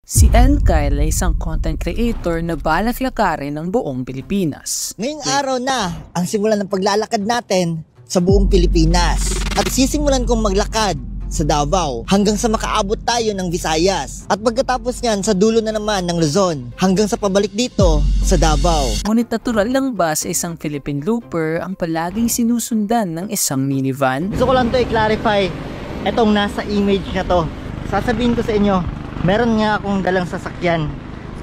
Si El Kyle ay isang content creator na balak lakarin ng buong Pilipinas. Ngayong araw na ang simulan ng paglalakad natin sa buong Pilipinas. At sisimulan kong maglakad sa Davao hanggang sa makaabot tayo ng Visayas. At pagkatapos niyan sa dulo na naman ng Luzon hanggang sa pabalik dito sa Davao. Ngunit natural lang ba sa isang Philippine looper ang palaging sinusundan ng isang minivan? Gusto ko lang to i-clarify etong nasa image na to. Sasabihin ko sa inyo, meron nga akong dalang sasakyan,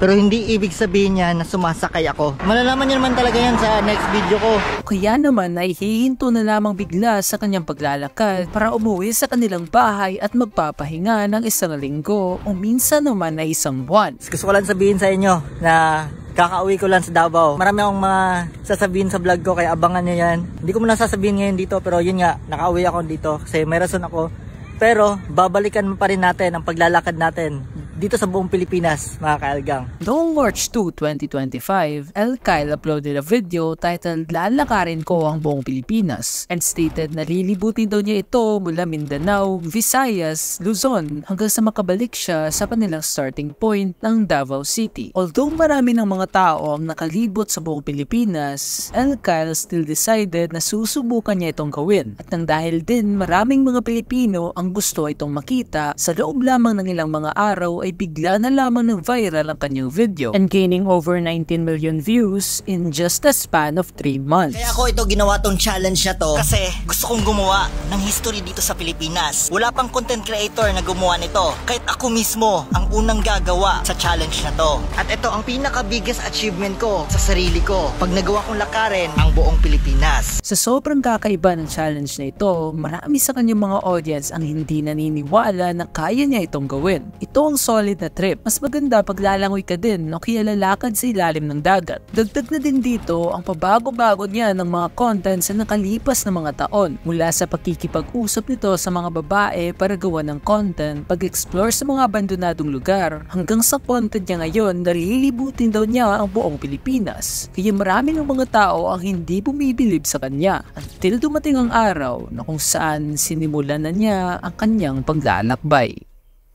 pero hindi ibig sabihin niya na sumasakay ako. Malalaman niyo naman talaga yan sa next video ko. Kaya naman ay hihinto na lamang bigla sa kanyang paglalakad para umuwi sa kanilang bahay at magpapahinga ng isang linggo o minsan naman ay isang buwan. Gusto ko lang sabihin sa inyo na kakauwi ko lang sa Davao. Marami akong mga sasabihin sa vlog ko, kaya abangan nyo yan. Hindi ko muna sasabihin ngayon dito, pero yun nga, nakauwi ako dito kasi may rason ako. Pero babalikan pa rin natin ang paglalakad natin dito sa buong Pilipinas, mga kaelgang. Noong March 2, 2025, El Kyle uploaded a video titled "Lalakarin ko ang buong Pilipinas" and stated na lilibutin daw niya ito mula Mindanao, Visayas, Luzon hanggang sa makabalik siya sa kanilang starting point ng Davao City. Although marami ng mga tao ang nakalibot sa buong Pilipinas, El Kyle still decided na susubukan niya itong gawin. At nang dahil din maraming mga Pilipino ang gusto itong makita, sa loob lamang ng ilang mga araw ay bigla na lamang ng viral ang kanyang video and gaining over 19 million views in just a span of 3 months. Kaya ako ito ginawa tong challenge na to kasi gusto kong gumawa ng history dito sa Pilipinas. Wala pang content creator na gumawa nito. Kahit ako mismo ang unang gagawa sa challenge na to. At ito ang pinaka biggest achievement ko sa sarili ko pag nagawa kong lakarin ang buong Pilipinas. Sa sobrang kakaiba ng challenge na ito, marami sa kanyang mga audience ang hindi naniniwala na kaya niya itong gawin. Ito ang solid na trip. Mas maganda pag lalangoy ka din o kaya lalakad sa ilalim ng dagat. Dagdag na din dito ang pabago-bago niya ng mga content sa nakalipas na mga taon. Mula sa pakikipag-usap nito sa mga babae para gawa ng content, pag-explore sa mga abandonadong lugar, hanggang sa content niya ngayon na lilibutin daw niya ang buong Pilipinas. Kaya marami ng mga tao ang hindi bumibilib sa kanya until dumating ang araw na kung saan sinimulan na niya ang kanyang paglalakbay.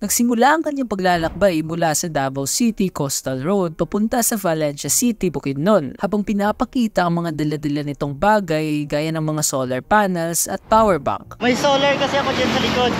Nagsimula ang kanyang paglalakbay mula sa Davao City Coastal Road papunta sa Valencia City, Bukidnon, habang pinapakita ang mga dala-dala nitong bagay gaya ng mga solar panels at power bank. May solar kasi ako dyan sa likod.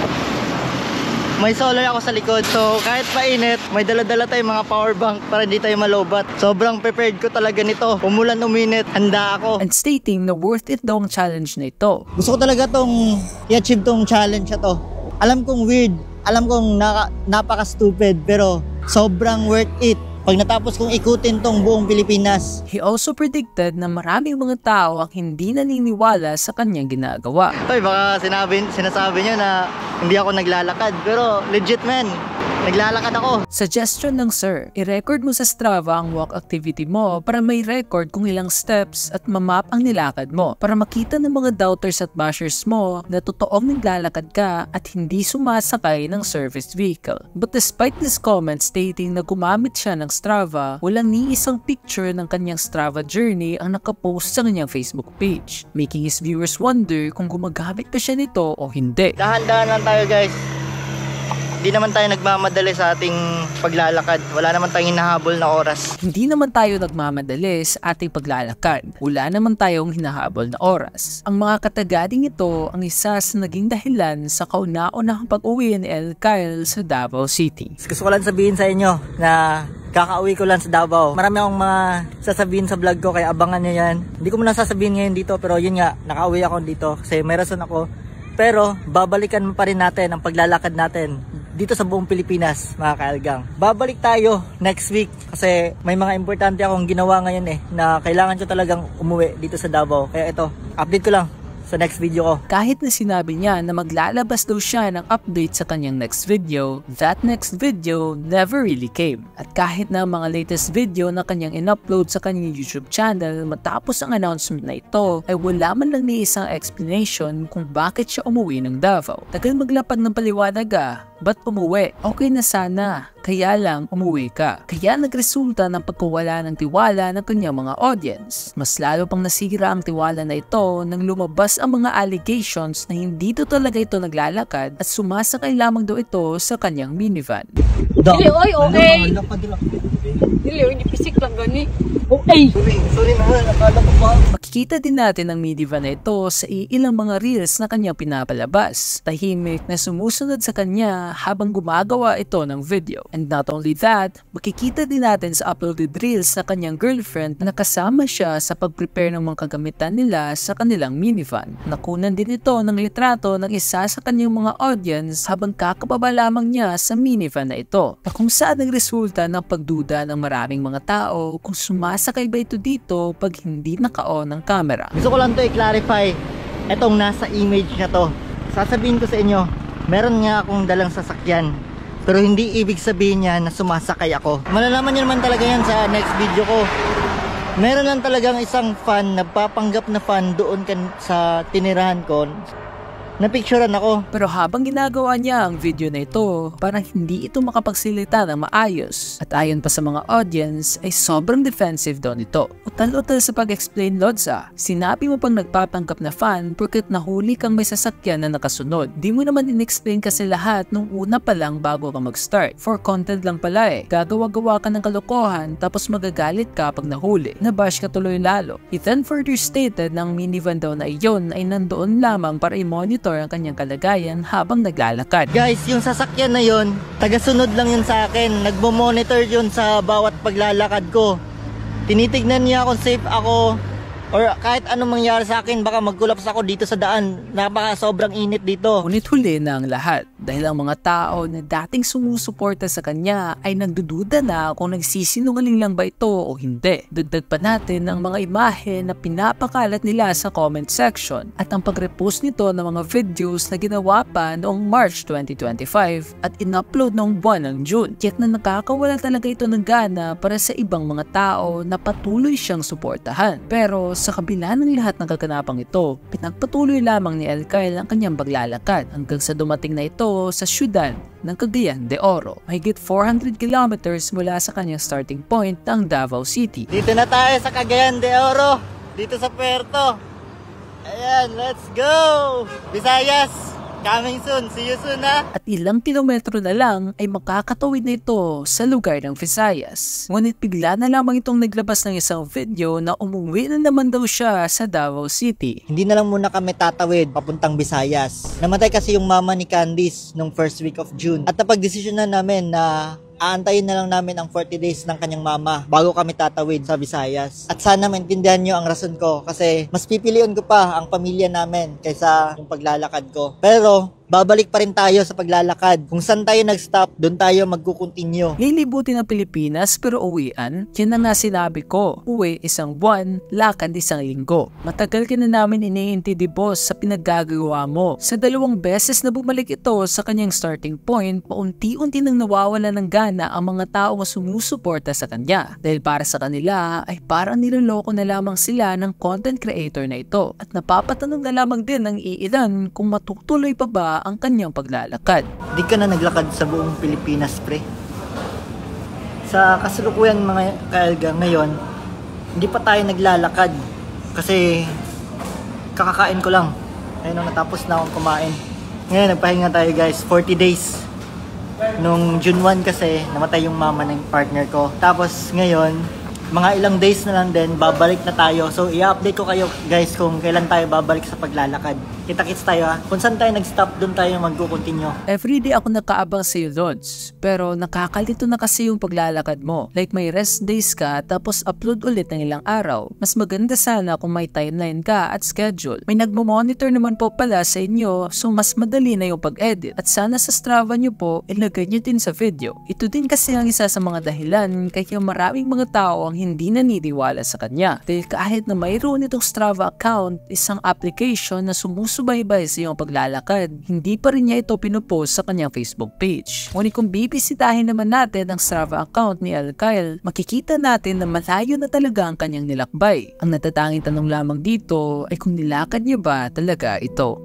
May solar ako sa likod, so kahit mainit, may dala-dala tayong mga power bank para hindi tayo malobat. Sobrang prepared ko talaga nito. Umulan, uminit, handa ako. And stating na worth it daw ang challenge na ito. Gusto ko talaga tong i-achieve tong challenge na to. Alam kong weird, alam kong napaka-stupid, pero sobrang worth it pag natapos kong ikutin tong buong Pilipinas. He also predicted na maraming mga tao ang hindi naniniwala sa kanyang ginagawa. Hoy, baka sinasabi niyo na hindi ako naglalakad, pero legit man, naglalakad ako. Suggestion ng sir, i-record mo sa Strava ang walk activity mo para may record kung ilang steps at mamap ang nilakad mo para makita ng mga doubters at bashers mo na totoong naglalakad ka at hindi sumasakay ng service vehicle. But despite this comment stating na gumamit siya ng Strava, walang ni isang picture ng kanyang Strava journey ang nakapost sa kanyang Facebook page, making his viewers wonder kung gumagamit pa siya nito o hindi. Dahan-dahan lang tayo, guys. Hindi naman tayo nagmamadali sa ating paglalakad. Wala naman tayong hinahabol na oras. Hindi naman tayo nagmamadali sa ating paglalakad. Wala naman tayong hinahabol na oras. Ang mga katagading ito ang isa sa naging dahilan sa kauna-unahang pag-uwi ni El Kyle sa Davao City. Gusto ko lang sabihin sa inyo na kakauwi ko lang sa Davao. Marami akong mga sasabihin sa vlog ko, kaya abangan nyo yan. Hindi ko muna sasabihin ngayon dito, pero yun nga, nakauwi ako dito kasi may rason ako. Pero babalikan pa rin natin ang paglalakad natin dito sa buong Pilipinas, mga kaelgang. Babalik tayo next week kasi may mga importante akong ginawa ngayon na kailangan ko talagang umuwi dito sa Davao. Kaya ito, update ko lang sa next video ko. Kahit na sinabi niya na maglalabas daw siya ng update sa kanyang next video, that next video never really came. At kahit na mga latest video na kanyang in-upload sa kanyang YouTube channel matapos ang announcement na ito, ay wala man lang ni isang explanation kung bakit siya umuwi ng Davao. Tagal maglapad ng paliwanag Ba't umuwi? Okay na sana. Kaya lang umuwi ka. Kaya nagresulta ng pagkawala ng tiwala ng kanyang mga audience. Mas lalo pang nasira ang tiwala na ito nang lumabas ang mga allegations na hindi to talaga ito naglalakad at sumasakay lamang daw ito sa kanyang minivan. Dili, oy, okay. Dili, hindi pisik lang gani. Okay. Sorry na, nakala ko pa. Makikita din natin ang minivan na ito sa ilang mga reels na kanyang pinapalabas. Tahimik na sumusunod sa kanya habang gumagawa ito ng video. And not only that, makikita din natin sa uploaded reels na kanyang girlfriend na kasama siya sa pag-prepare ng mga kagamitan nila sa kanilang minivan. Nakunan din ito ng litrato ng isa sa kanyang mga audience habang kakababa lamang niya sa minivan na ito, na kung saan nagresulta ng pagduda ng maraming mga tao kung sumasakay ba ito dito pag hindi naka-on ang camera. Gusto ko lang to i-clarify etong nasa image na to. Sasabihin ko sa inyo, meron nga akong dalang sasakyan, pero hindi ibig sabihin niya na sumasakay ako. Malalaman niyo naman talaga yan sa next video ko. Meron lang talagang isang fan, nagpapanggap na fan doon sa tinirahan ko. Napicturean ako. Pero habang ginagawa niya ang video na ito, parang hindi ito makapagsilita ng maayos. At ayon pa sa mga audience, ay sobrang defensive daw nito. Utal-utal sa pag-explain, Lodza. Sinabi mo pang nagpapanggap na fan porket nahuli kang may sasakyan na nakasunod. Di mo naman in-explain kasi lahat nung una pa lang bago ka mag-start. For content lang pala eh. Gagawa-gawa ka ng kalokohan tapos magagalit ka pag nahuli. Nabash ka tuloy lalo. He then further stated na ang minivan daw na iyon ay nandoon lamang para i-monitor ang kanyang kalagayan habang naglalakad. Guys, yung sasakyan na yon, tagasunod lang yun sa akin. Nagmo-monitor yun sa bawat paglalakad ko. Tinitignan niya kung safe ako or kahit anong mangyari sa akin, baka mag-collapse ako dito sa daan. Napaka sobrang init dito. Ngunit huli na ang lahat dahil ang mga tao na dating sumusuporta sa kanya ay nagdududa na kung nagsisinungaling lang ba ito o hindi. Dagdag pa natin ang mga imahe na pinapakalat nila sa comment section at ang pag-repost nito ng mga videos na ginawa pa noong March 2025 at in-upload noong buwan ng June. Kaya't na nakakawala talaga ito ng gana para sa ibang mga tao na patuloy siyang suportahan. Pero sa kabila ng lahat ng kaganapang ito, pinagpatuloy lamang ni El Kyle ang kanyang paglalakad hanggang sa dumating na ito sa syudad ng Cagayan de Oro. Mahigit 400 kilometers mula sa kanyang starting point ng Davao City. Dito na tayo sa Cagayan de Oro, dito sa Puerto. Ayan, let's go! Visayas! Coming soon. See you soon, ha? At ilang kilometro na lang ay makakatawid na ito sa lugar ng Visayas. Ngunit bigla na lamang itong naglabas ng isang video na umuwi na naman daw siya sa Davao City. Hindi na lang muna kami tatawid papuntang Visayas. Namatay kasi yung mama ni Candice nung first week of June. At napag-desisyon na namin na aantayin na lang namin ang 40 days ng kanyang mama bago kami tatawid sa Visayas. At sana maintindihan nyo ang rason ko kasi mas pipiliin ko pa ang pamilya namin kaysa yung paglalakad ko. Pero babalik pa rin tayo sa paglalakad. Kung saan tayo nag-stop, doon tayo magkukontinue. Lilibutin ang Pilipinas pero uwian? Yan na nga sinabi ko. Uwi isang buwan, lakad isang linggo. Matagal ka na namin iniintindi, boss, sa pinaggagawa mo. Sa 2 beses na bumalik ito sa kanyang starting point, paunti-unti nang nawawala ng gana ang mga tao na sumusuporta sa kanya. Dahil para sa kanila ay parang niloloko na lamang sila ng content creator na ito. At napapatanong na lamang din ng iilan kung matutuloy pa ba ang kanyang paglalakad. Di ka na naglakad sa buong Pilipinas, pre. Sa kasalukuyan mga kaelga ngayon, hindi pa tayo naglalakad kasi kakakain ko lang. Ayun, natapos na akong kumain. Ngayon, nagpahinga tayo, guys. 40 days. Nung June 1 kasi, namatay yung mama ng partner ko. Tapos ngayon, mga ilang days na lang din, babalik na tayo. So, i-update ko kayo, guys, kung kailan tayo babalik sa paglalakad. Kita-kits tayo, ha. Kung saan tayo nag-stop, doon tayo mag-continue. Everyday ako nakaabang sa iyo, Lods. Pero nakakalito na kasi yung paglalakad mo. Like may rest days ka, tapos upload ulit ng ilang araw. Mas maganda sana kung may timeline ka at schedule. May nagmo-monitor naman po pala sa inyo, so mas madali na yung pag-edit. At sana sa Strava nyo po, ilagay nyo din sa video. Ito din kasi ang isa sa mga dahilan kaya maraming mga tao ang hindi naniniwala sa kanya. Dahil kahit na mayroon itong Strava account, isang application na sumusubaybay sa iyong paglalakad, hindi pa rin niya ito pinupost sa kanyang Facebook page. Ngunit kung bibisitahin naman natin ang Strava account ni El Kyle, makikita natin na malayo na talaga ang kanyang nilakbay. Ang natatanging tanong lamang dito ay kung nilakad niya ba talaga ito.